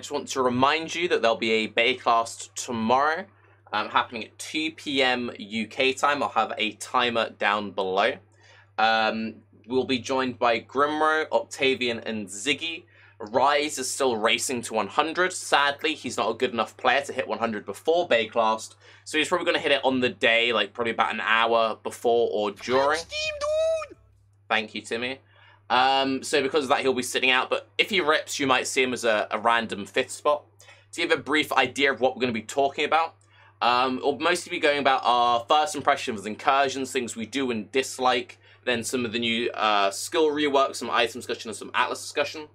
just want to remind you that there'll be a Baeclast tomorrow, happening at 2 PM UK time. I'll have a timer down below. We'll be joined by Grimro, Octavian, and Ziggy. Raiz is still racing to 100. Sadly, he's not a good enough player to hit 100 before Baeclast, so he's probably going to hit it on the day, like probably about an hour before or during. Steam, dude! Thank you, Timmy. So because of that, he'll be sitting out, but if he rips, you might see him as a random 5th spot. To give a brief idea of what we're going to be talking about, we'll mostly be going about our first impressions of incursions, things we do and dislike, then some of the new skill rework, some item discussion, and some atlas discussion.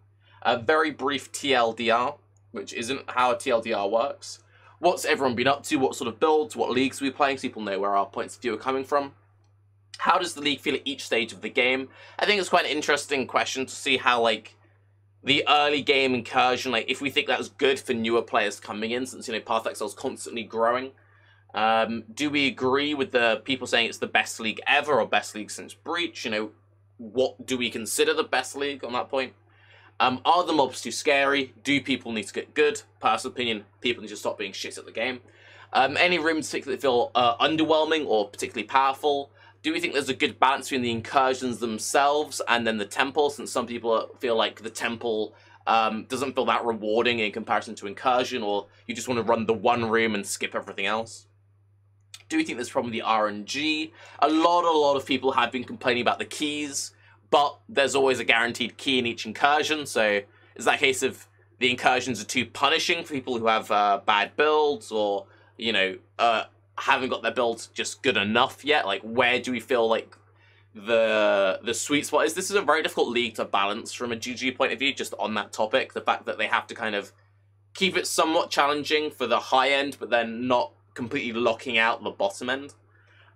A very brief TLDR, which isn't how a TLDR works. What's everyone been up to? What sort of builds? What leagues are we playing? So people know where our points of view are coming from. How does the league feel at each stage of the game? I think it's quite an interesting question to see how, like, the early game incursion, like, if we think that was good for newer players coming in, since, you know, Path Excel's constantly growing. Do we agree with the people saying it's the best league ever or best league since Breach? You know, what do we consider the best league on that point? Are the mobs too scary? Do people need to get good? Personal opinion, people need to stop being shit at the game. Any rooms particularly feel underwhelming or particularly powerful? Do we think there's a good balance between the incursions themselves and then the temple, since some people feel like the temple doesn't feel that rewarding in comparison to incursion, or you just want to run the one room and skip everything else? Do we think there's probably the RNG? A lot of people have been complaining about the keys, but there's always a guaranteed key in each incursion, so is that a case of the incursions are too punishing for people who have bad builds, or, you know, haven't got their builds just good enough yet? Like, where do we feel like the sweet spot is? This is a very difficult league to balance from a GG point of view, just on that topic. The fact that they have to kind of keep it somewhat challenging for the high end, but then not completely locking out the bottom end.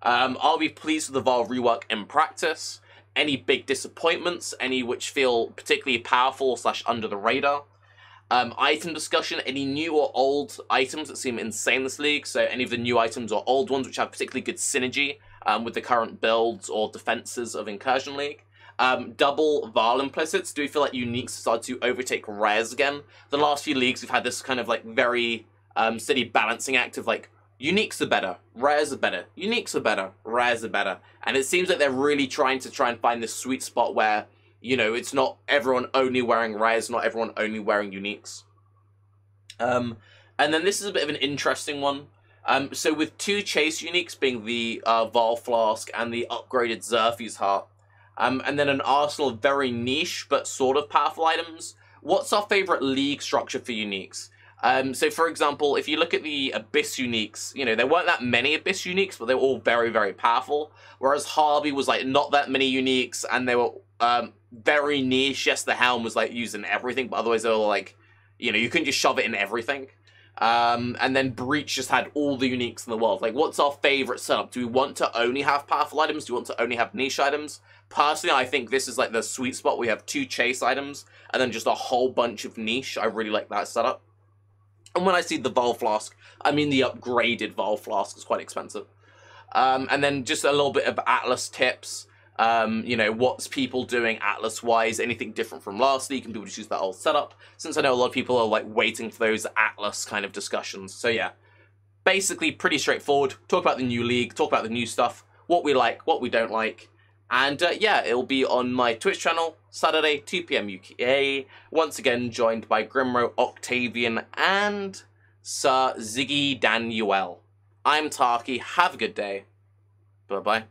I'll be pleased with the Vol rework in practice. Any big disappointments, any which feel particularly powerful / under the radar. Item discussion, any new or old items that seem insane in this league, so any of the new items or old ones which have particularly good synergy with the current builds or defenses of Incursion League. Double Val implicits, do we feel like uniques started to overtake rares again? The last few leagues we've had this kind of like very steady balancing act of like, uniques are better, rares are better, uniques are better, rares are better. And it seems like they're really trying to find this sweet spot where, you know, it's not everyone only wearing rares, not everyone only wearing uniques. And then this is a bit of an interesting one. So with 2 chase uniques being the Vol Flask and the upgraded Xerfe's Heart, and then an arsenal of very niche but sort of powerful items, what's our favorite league structure for uniques? So, for example, if you look at the Abyss uniques, you know, there weren't that many Abyss uniques, but they were all very, very powerful. Whereas Harvey was, like, not that many uniques, and they were very niche. Yes, the Helm was, like, used in everything, but otherwise they were, like, you know, you couldn't just shove it in everything. And then Breach just had all the uniques in the world. Like, what's our favorite setup? Do we want to only have powerful items? Do we want to only have niche items? Personally, I think this is, like, the sweet spot. We have 2 chase items, and then just a whole bunch of niche. I really like that setup. And when I see the Vol Flask, I mean the upgraded Vol Flask is quite expensive. And then just a little bit of Atlas tips. You know, what's people doing Atlas-wise? Anything different from last league? Can people just use that old setup? Since I know a lot of people are, like, waiting for those Atlas kind of discussions. So, yeah. Basically, pretty straightforward. Talk about the new league. Talk about the new stuff. What we like, what we don't like. And, yeah, it'll be on my Twitch channel, Saturday, 2 PM UK. Once again, joined by Grimro, Octavian, and Sir Ziggy Daniel. I'm Tarke. Have a good day. Bye-bye.